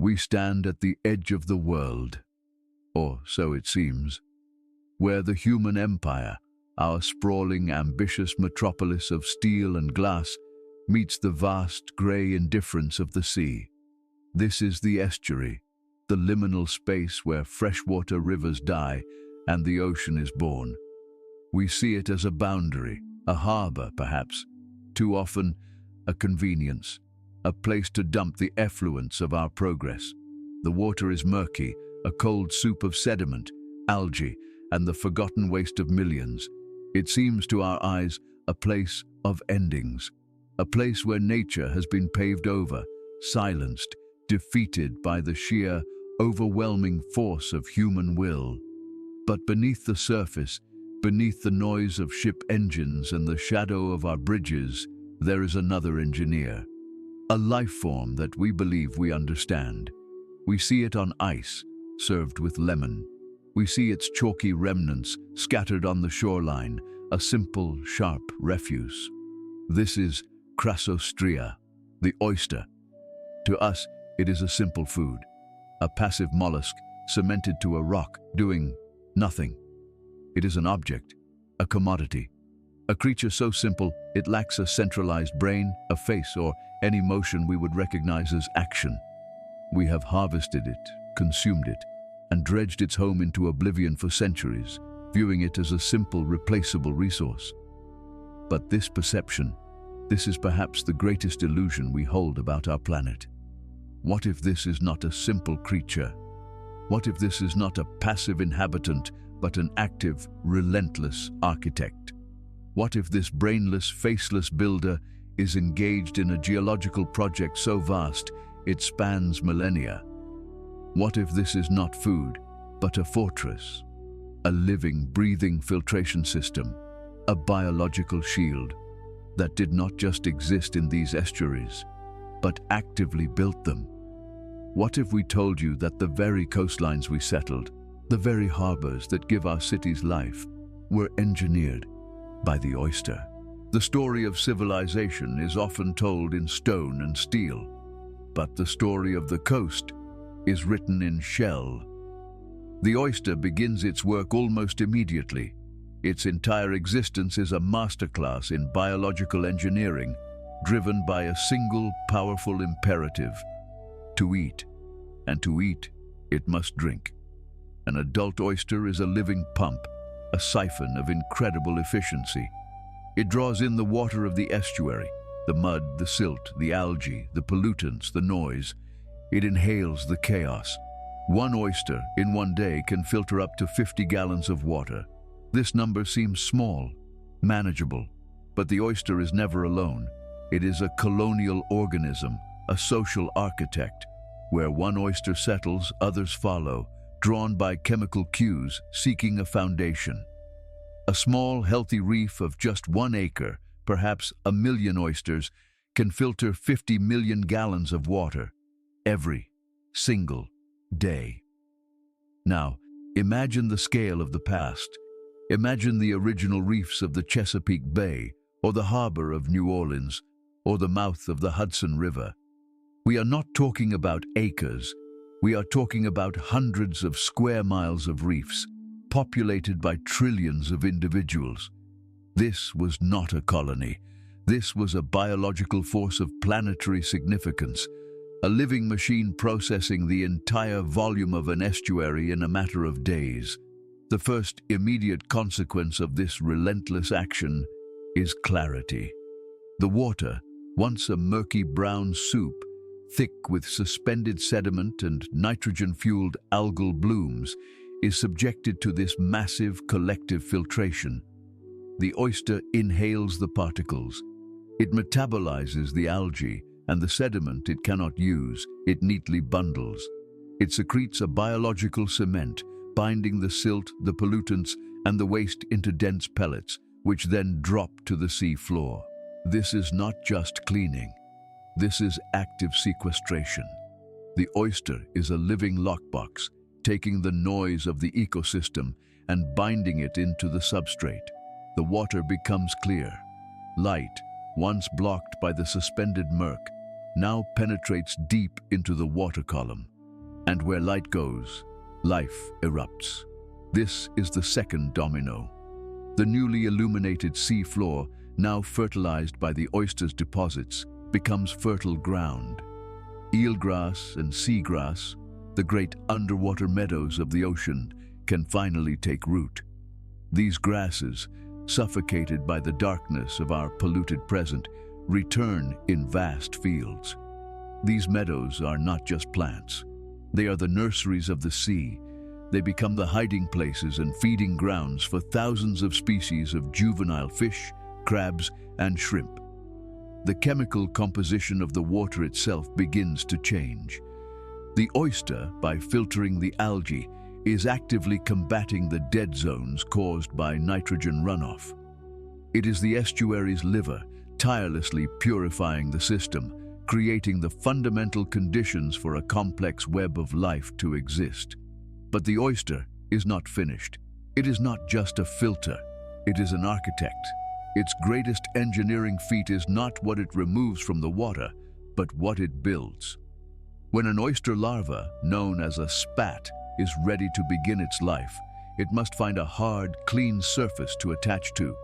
We stand at the edge of the world, or so it seems, where the human empire, our sprawling, ambitious metropolis of steel and glass, meets the vast grey indifference of the sea. This is the estuary, the liminal space where freshwater rivers die and the ocean is born. We see it as a boundary, a harbour perhaps, too often a convenience, a place to dump the effluents of our progress. The water is murky, a cold soup of sediment, algae, and the forgotten waste of millions. It seems to our eyes a place of endings, a place where nature has been paved over, silenced, defeated by the sheer, overwhelming force of human will. But beneath the surface, beneath the noise of ship engines and the shadow of our bridges, there is another engineer, a life form that we believe we understand. We see it on ice, served with lemon. We see its chalky remnants scattered on the shoreline, a simple, sharp refuse. This is Crassostria, the oyster. To us, it is a simple food, a passive mollusk cemented to a rock, doing nothing. It is an object, a commodity, a creature so simple it lacks a centralized brain, a face, or any motion we would recognize as action. We have harvested it, consumed it, and dredged its home into oblivion for centuries, viewing it as a simple, replaceable resource. But this perception, this is perhaps the greatest illusion we hold about our planet. What if this is not a simple creature? What if this is not a passive inhabitant, but an active, relentless architect? What if this brainless, faceless builder is engaged in a geological project so vast it spans millennia? What if this is not food, but a fortress, a living, breathing filtration system, a biological shield that did not just exist in these estuaries, but actively built them? What if we told you that the very coastlines we settled, the very harbors that give our cities life, were engineered by the oyster? The story of civilization is often told in stone and steel, but the story of the coast is written in shell. The oyster begins its work almost immediately. Its entire existence is a masterclass in biological engineering, driven by a single powerful imperative: to eat. And to eat, it must drink. An adult oyster is a living pump, a siphon of incredible efficiency. It draws in the water of the estuary, the mud, the silt, the algae, the pollutants, the noise. It inhales the chaos. One oyster in one day can filter up to 50 gallons of water. This number seems small, manageable, but the oyster is never alone. It is a colonial organism, a social architect. Where one oyster settles, others follow, drawn by chemical cues, seeking a foundation. A small, healthy reef of just 1 acre, perhaps 1 million oysters, can filter 50 million gallons of water every single day. Now, imagine the scale of the past. Imagine the original reefs of the Chesapeake Bay, or the harbor of New Orleans, or the mouth of the Hudson River. We are not talking about acres. We are talking about hundreds of square miles of reefs, populated by trillions of individuals. This was not a colony. This was a biological force of planetary significance, a living machine processing the entire volume of an estuary in a matter of days. The first immediate consequence of this relentless action is clarity. The water, once a murky brown soup, thick with suspended sediment and nitrogen-fueled algal blooms, is subjected to this massive collective filtration. The oyster inhales the particles. It metabolizes the algae, and the sediment it cannot use, it neatly bundles. It secretes a biological cement, binding the silt, the pollutants, and the waste into dense pellets, which then drop to the sea floor. This is not just cleaning. This is active sequestration. The oyster is a living lockbox, taking the noise of the ecosystem and binding it into the substrate. The water becomes clear. Light, once blocked by the suspended murk, now penetrates deep into the water column. And where light goes, life erupts. This is the second domino. The newly illuminated sea floor, now fertilized by the oyster's deposits, becomes fertile ground. Eelgrass and seagrass, the great underwater meadows of the ocean, can finally take root. These grasses, suffocated by the darkness of our polluted present, return in vast fields. These meadows are not just plants. They are the nurseries of the sea. They become the hiding places and feeding grounds for thousands of species of juvenile fish, crabs, and shrimp. The chemical composition of the water itself begins to change. The oyster, by filtering the algae, is actively combating the dead zones caused by nitrogen runoff. It is the estuary's liver, tirelessly purifying the system, creating the fundamental conditions for a complex web of life to exist. But the oyster is not finished. It is not just a filter, it is an architect. Its greatest engineering feat is not what it removes from the water, but what it builds. When an oyster larva, known as a spat, is ready to begin its life, it must find a hard, clean surface to attach to.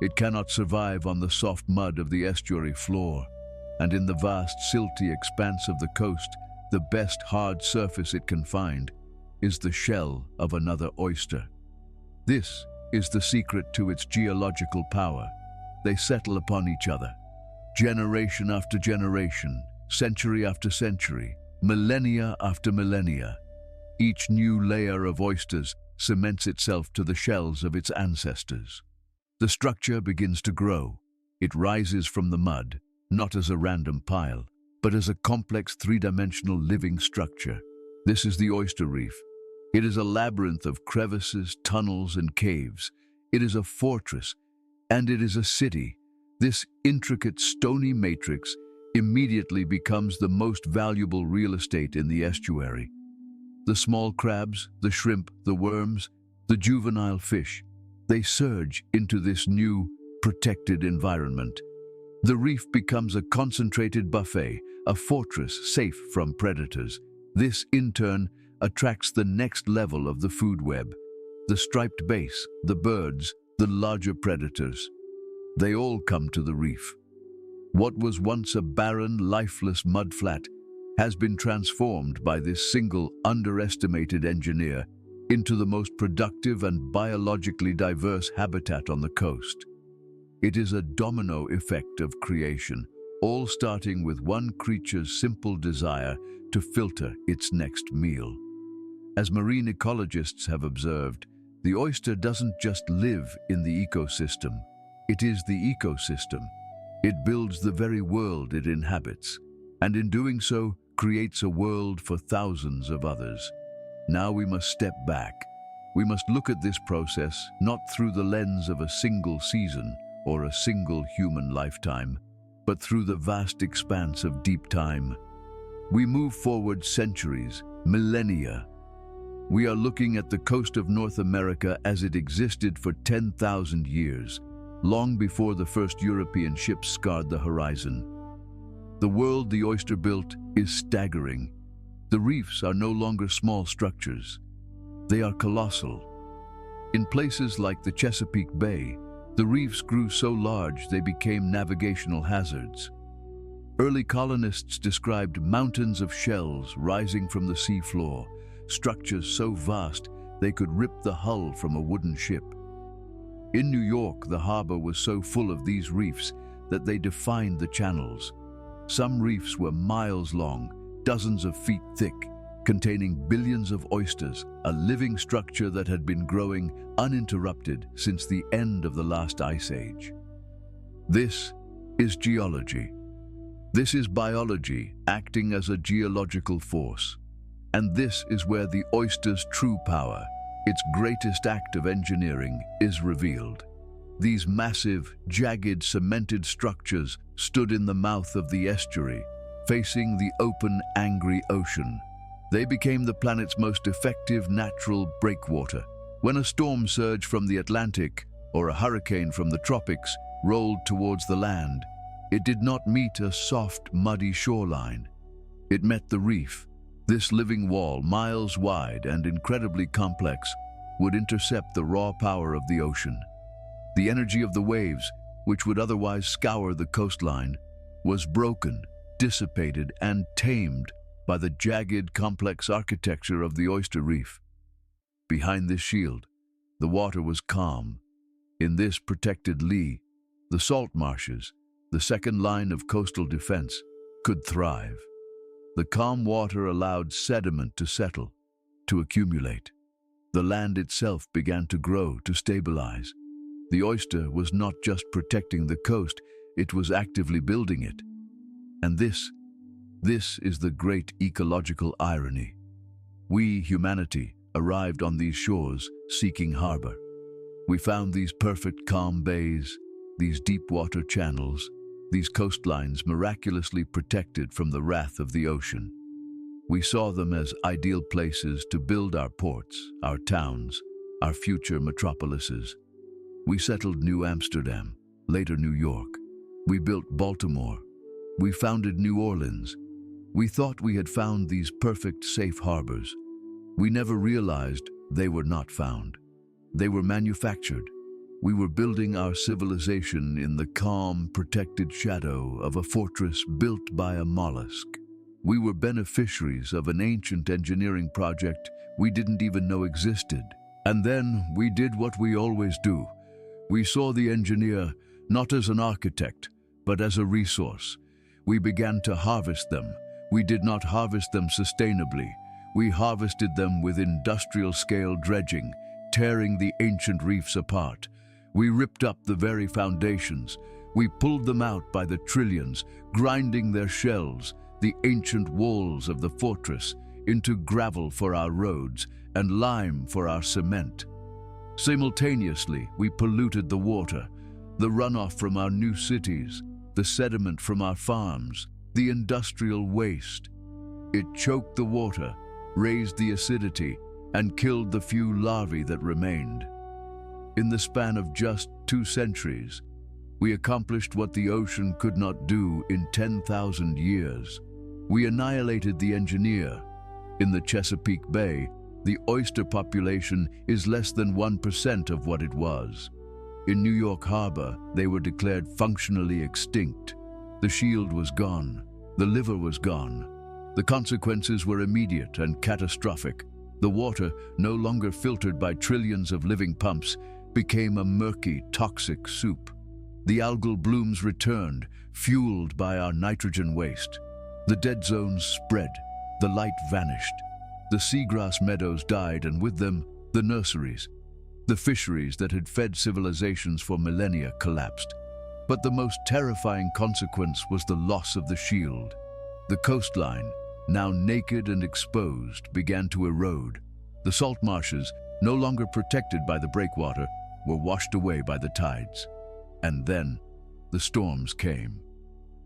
It cannot survive on the soft mud of the estuary floor, and in the vast, silty expanse of the coast, the best hard surface it can find is the shell of another oyster. This is the secret to its geological power. They settle upon each other, generation after generation, century after century, millennia after millennia. Each new layer of oysters cements itself to the shells of its ancestors. The structure begins to grow. It rises from the mud, not as a random pile, but as a complex three-dimensional living structure. This is the oyster reef. It is a labyrinth of crevices, tunnels, and caves. It is a fortress, and it is a city. This intricate stony matrix immediately becomes the most valuable real estate in the estuary. The small crabs, the shrimp, the worms, the juvenile fish, they surge into this new, protected environment. The reef becomes a concentrated buffet, a fortress safe from predators. This, in turn, attracts the next level of the food web. The striped bass, the birds, the larger predators. They all come to the reef. What was once a barren, lifeless mudflat has been transformed by this single, underestimated engineer into the most productive and biologically diverse habitat on the coast. It is a domino effect of creation, all starting with one creature's simple desire to filter its next meal. As marine ecologists have observed, the oyster doesn't just live in the ecosystem, it is the ecosystem. It builds the very world it inhabits, and in doing so, creates a world for thousands of others. Now we must step back. We must look at this process not through the lens of a single season or a single human lifetime, but through the vast expanse of deep time. We move forward centuries, millennia. We are looking at the coast of North America as it existed for 10,000 years, long before the first European ships scarred the horizon. The world the oyster built is staggering. The reefs are no longer small structures. They are colossal. In places like the Chesapeake Bay, the reefs grew so large they became navigational hazards. Early colonists described mountains of shells rising from the seafloor, structures so vast they could rip the hull from a wooden ship. In New York, the harbor was so full of these reefs that they defined the channels. Some reefs were miles long, dozens of feet thick, containing billions of oysters, a living structure that had been growing uninterrupted since the end of the last ice age. This is geology. This is biology acting as a geological force. And this is where the oyster's true power, its greatest act of engineering, is revealed. These massive, jagged, cemented structures stood in the mouth of the estuary, facing the open, angry ocean. They became the planet's most effective natural breakwater. When a storm surge from the Atlantic or a hurricane from the tropics rolled towards the land, it did not meet a soft, muddy shoreline. It met the reef, This living wall, miles wide and incredibly complex, would intercept the raw power of the ocean. The energy of the waves, which would otherwise scour the coastline, was broken, dissipated, and tamed by the jagged, complex architecture of the oyster reef. Behind this shield, the water was calm. In this protected lee, the salt marshes, the second line of coastal defense, could thrive. The calm water allowed sediment to settle, to accumulate. The land itself began to grow, to stabilize. The oyster was not just protecting the coast, it was actively building it. And this is the great ecological irony. We, humanity, arrived on these shores seeking harbor. We found these perfect calm bays, these deep water channels, these coastlines miraculously protected from the wrath of the ocean. We saw them as ideal places to build our ports, our towns, our future metropolises. We settled New Amsterdam, later New York. We built Baltimore. We founded New Orleans. We thought we had found these perfect, safe harbors. We never realized they were not found. They were manufactured. We were building our civilization in the calm, protected shadow of a fortress built by a mollusk. We were beneficiaries of an ancient engineering project we didn't even know existed. And then we did what we always do. We saw the engineer not as an architect, but as a resource. We began to harvest them. We did not harvest them sustainably. We harvested them with industrial-scale dredging, tearing the ancient reefs apart. We ripped up the very foundations. We pulled them out by the trillions, grinding their shells, the ancient walls of the fortress, into gravel for our roads and lime for our cement. Simultaneously, we polluted the water, the runoff from our new cities, the sediment from our farms, the industrial waste. It choked the water, raised the acidity, and killed the few larvae that remained. In the span of just 2 centuries, we accomplished what the ocean could not do in 10,000 years. We annihilated the engineer. In the Chesapeake Bay, the oyster population is less than 1% of what it was. In New York Harbor, they were declared functionally extinct. The shield was gone. The liver was gone. The consequences were immediate and catastrophic. The water, no longer filtered by trillions of living pumps, became a murky, toxic soup. The algal blooms returned, fueled by our nitrogen waste. The dead zones spread. The light vanished. The seagrass meadows died, and with them, the nurseries. The fisheries that had fed civilizations for millennia collapsed. But the most terrifying consequence was the loss of the shield. The coastline, now naked and exposed, began to erode. The salt marshes, no longer protected by the breakwater, were washed away by the tides. And then, the storms came.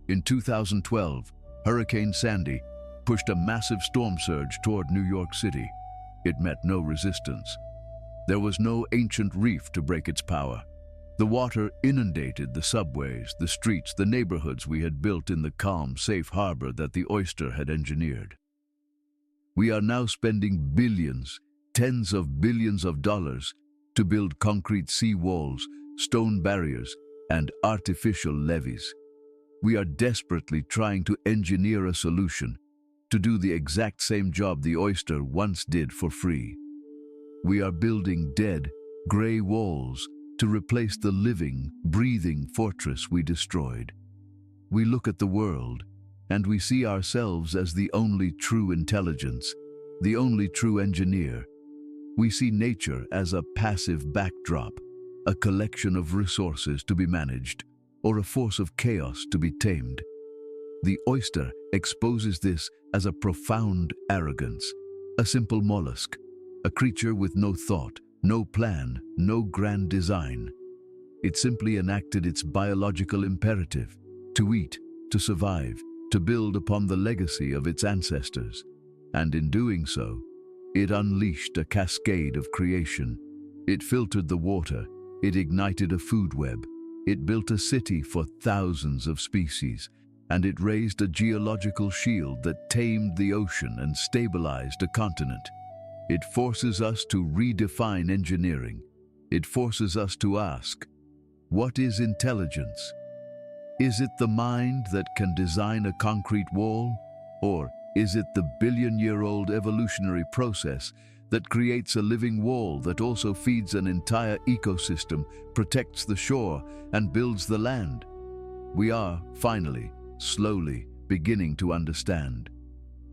In 2012, Hurricane Sandy pushed a massive storm surge toward New York City. It met no resistance. There was no ancient reef to break its power. The water inundated the subways, the streets, the neighborhoods we had built in the calm, safe harbor that the oyster had engineered. We are now spending billions, tens of billions of dollars to build concrete sea walls, stone barriers, and artificial levees. We are desperately trying to engineer a solution to do the exact same job the oyster once did for free. We are building dead, gray walls to replace the living, breathing fortress we destroyed. We look at the world, and we see ourselves as the only true intelligence, the only true engineer. We see nature as a passive backdrop, a collection of resources to be managed, or a force of chaos to be tamed. The oyster exposes this as a profound arrogance, a simple mollusk, a creature with no thought, no plan, no grand design. It simply enacted its biological imperative, to eat, to survive, to build upon the legacy of its ancestors. And in doing so, it unleashed a cascade of creation. It filtered the water, it ignited a food web, it built a city for thousands of species, and it raised a geological shield that tamed the ocean and stabilized a continent. It forces us to redefine engineering. It forces us to ask, what is intelligence? Is it the mind that can design a concrete wall? Or is it the billion-year-old evolutionary process that creates a living wall that also feeds an entire ecosystem, protects the shore, and builds the land? We are, finally, slowly beginning to understand.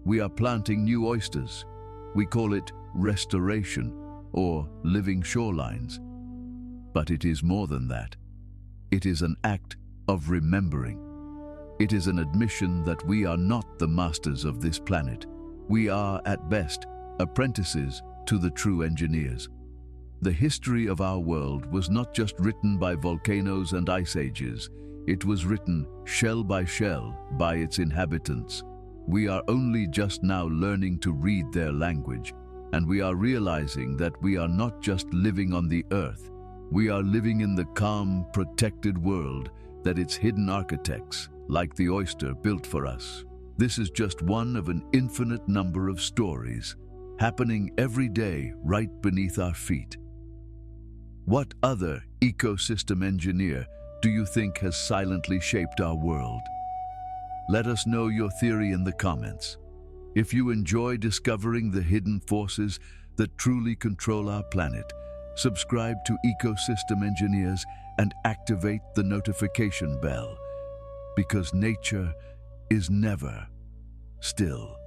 We are planting new oysters. We call it restoration or living shorelines. But it is more than that. It is an act of remembering. It is an admission that we are not the masters of this planet. We are, at best, apprentices to the true engineers. The history of our world was not just written by volcanoes and ice ages. It was written shell by shell by its inhabitants. We are only just now learning to read their language, and we are realizing that we are not just living on the earth. We are living in the calm, protected world that its hidden architects, like the oyster, built for us. This is just one of an infinite number of stories happening every day right beneath our feet. What other ecosystem engineer do you think has silently shaped our world? Let us know your theory in the comments. If you enjoy discovering the hidden forces that truly control our planet, subscribe to Ecosystem Engineers and activate the notification bell, because nature is never still.